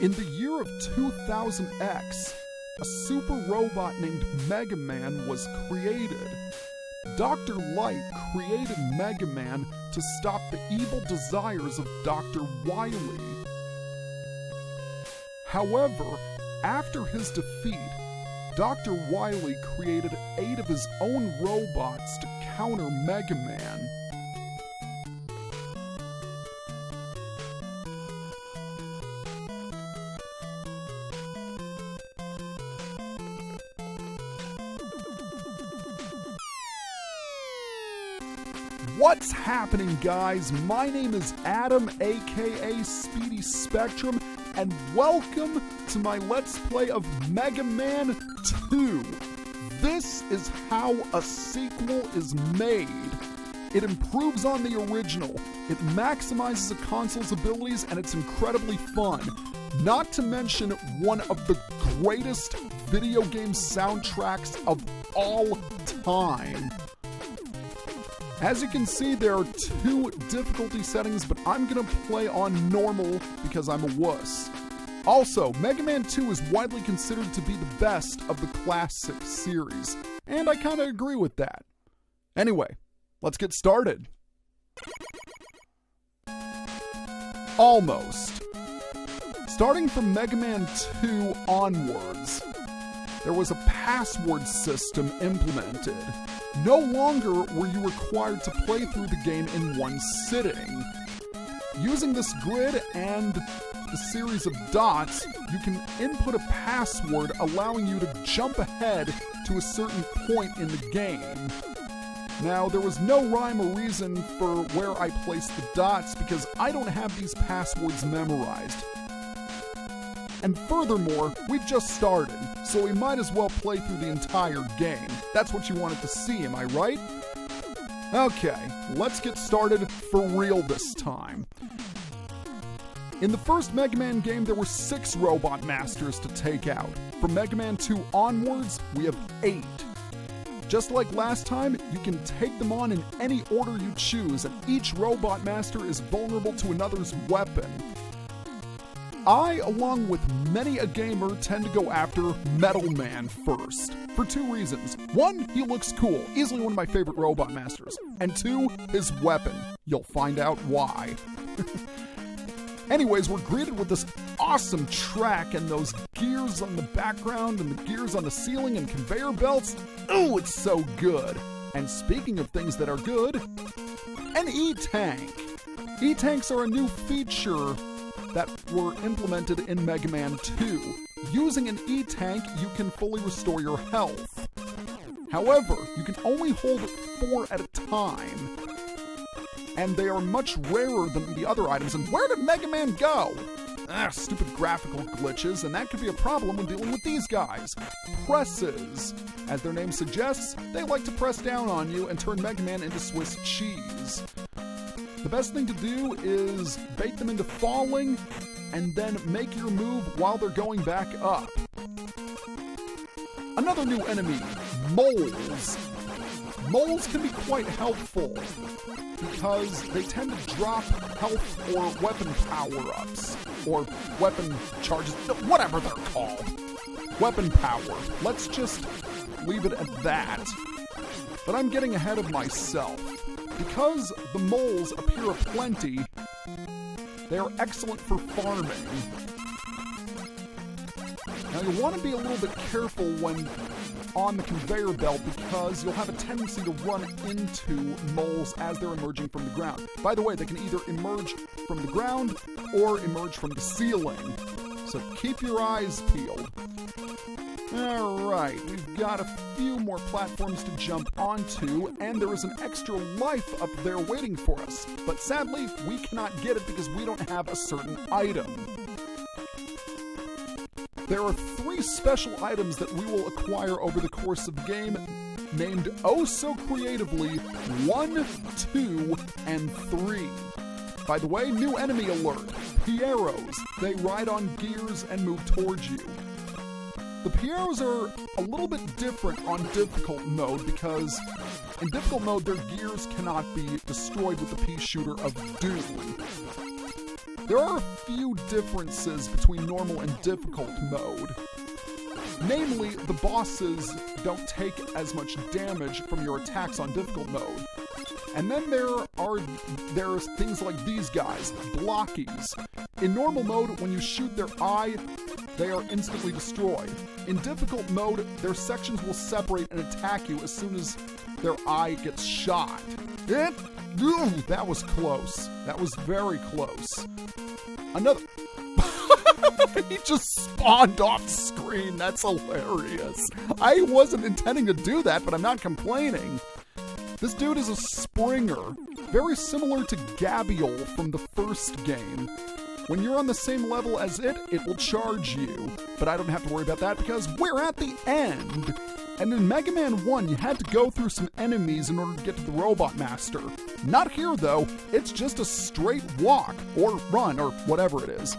In the year of 2000X, a super robot named Mega Man was created. Dr. Light created Mega Man to stop the evil desires of Dr. Wily. However, after his defeat, Dr. Wily created 8 of his own robots to counter Mega Man. What's happening, guys? My name is Adam, aka Speedy Spectrum, and welcome to my Let's Play of Mega Man 2. This is how a sequel is made. It improves on the original, it maximizes a console's abilities, and it's incredibly fun. Not to mention one of the greatest video game soundtracks of all time. As you can see, there are 2 difficulty settings, but I'm gonna play on normal because I'm a wuss. Also, Mega Man 2 is widely considered to be the best of the classic series, and I kinda agree with that. Anyway, let's get started. Almost. Starting from Mega Man 2 onwards, there was a password system implemented. No longer were you required to play through the game in one sitting. Using this grid and the series of dots, you can input a password allowing you to jump ahead to a certain point in the game. Now, there was no rhyme or reason for where I placed the dots because I don't have these passwords memorized. And furthermore, we've just started, so we might as well play through the entire game. That's what you wanted to see, am I right? Okay, let's get started for real this time. In the first Mega Man game, there were 6 Robot Masters to take out. From Mega Man 2 onwards, we have 8. Just like last time, you can take them on in any order you choose, and each Robot Master is vulnerable to another's weapon. I, along with many a gamer, tend to go after Metal Man first, for 2 reasons. 1, he looks cool, easily one of my favorite Robot Masters. And 2, his weapon. You'll find out why. Anyways, we're greeted with this awesome track and those gears on the background and the gears on the ceiling and conveyor belts. Ooh, it's so good. And speaking of things that are good, an E-Tank. E-Tanks are a new feature that were implemented in Mega Man 2. Using an E-Tank, you can fully restore your health. However, you can only hold 4 at a time. And they are much rarer than the other items. And where did Mega Man go? Stupid graphical glitches, and that could be a problem when dealing with these guys. Presses. As their name suggests, they like to press down on you and turn Mega Man into Swiss cheese. The best thing to do is bait them into falling and then make your move while they're going back up. Another new enemy, moles. Moles can be quite helpful because they tend to drop health or weapon power-ups or weapon charges, whatever they're called. Weapon power. Let's just leave it at that. But I'm getting ahead of myself. Because the moles appear aplenty, they are excellent for farming. Now you want to be a little bit careful when on the conveyor belt because you'll have a tendency to run into moles as they're emerging from the ground. By the way, they can either emerge from the ground or emerge from the ceiling. So keep your eyes peeled. Alright, we've got a few more platforms to jump onto, and there is an extra life up there waiting for us. But sadly, we cannot get it because we don't have a certain item. There are 3 special items that we will acquire over the course of the game, named oh so creatively 1, 2, and 3. By the way, new enemy alert, Pieros. They ride on gears and move towards you. The Pieros are a little bit different on difficult mode because in difficult mode their gears cannot be destroyed with the pea shooter of doom. There are a few differences between normal and difficult mode. Namely, the bosses don't take as much damage from your attacks on difficult mode. And then there's things like these guys, blockies. In normal mode, when you shoot their eye, they are instantly destroyed. In difficult mode, their sections will separate and attack you as soon as their eye gets shot. That was close. That was very close. Another... He just spawned off screen. That's hilarious. I wasn't intending to do that, but I'm not complaining. This dude is a Springer, very similar to Gabiel from the first game. When you're on the same level as it will charge you. But I don't have to worry about that because we're at the end. And in Mega Man 1, you had to go through some enemies in order to get to the Robot Master. Not here, though. It's just a straight walk, or run, or whatever it is.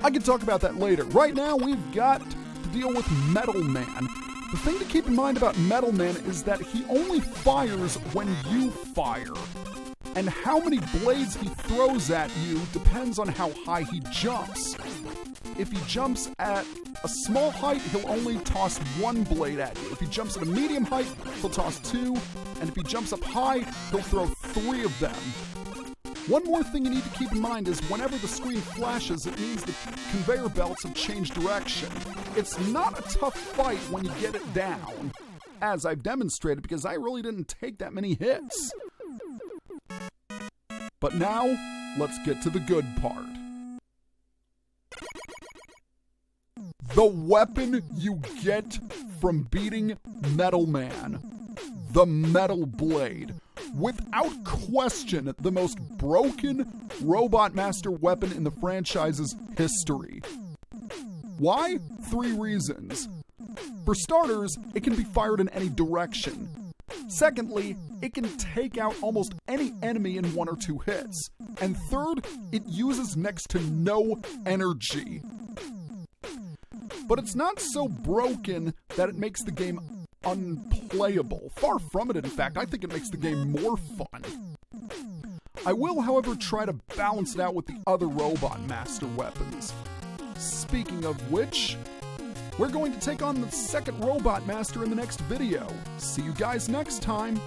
I can talk about that later. Right now, we've got to deal with Metal Man. The thing to keep in mind about Metal Man is that he only fires when you fire. And how many blades he throws at you depends on how high he jumps. If he jumps at a small height, he'll only toss one blade at you. If he jumps at a medium height, he'll toss two. And if he jumps up high, he'll throw three of them. One more thing you need to keep in mind is whenever the screen flashes, it means the conveyor belts have changed direction. It's not a tough fight when you get it down, as I've demonstrated, because I really didn't take that many hits. But now, let's get to the good part. The weapon you get from beating Metal Man. The Metal Blade. Without question, the most broken Robot Master weapon in the franchise's history. Why? 3 reasons. For starters, it can be fired in any direction. Secondly, it can take out almost any enemy in 1 or 2 hits. And third, it uses next to no energy. But it's not so broken that it makes the game unplayable. Far from it, in fact. I think it makes the game more fun. I will, however, try to balance it out with the other Robot Master weapons. Speaking of which, we're going to take on the second Robot Master in the next video. See you guys next time.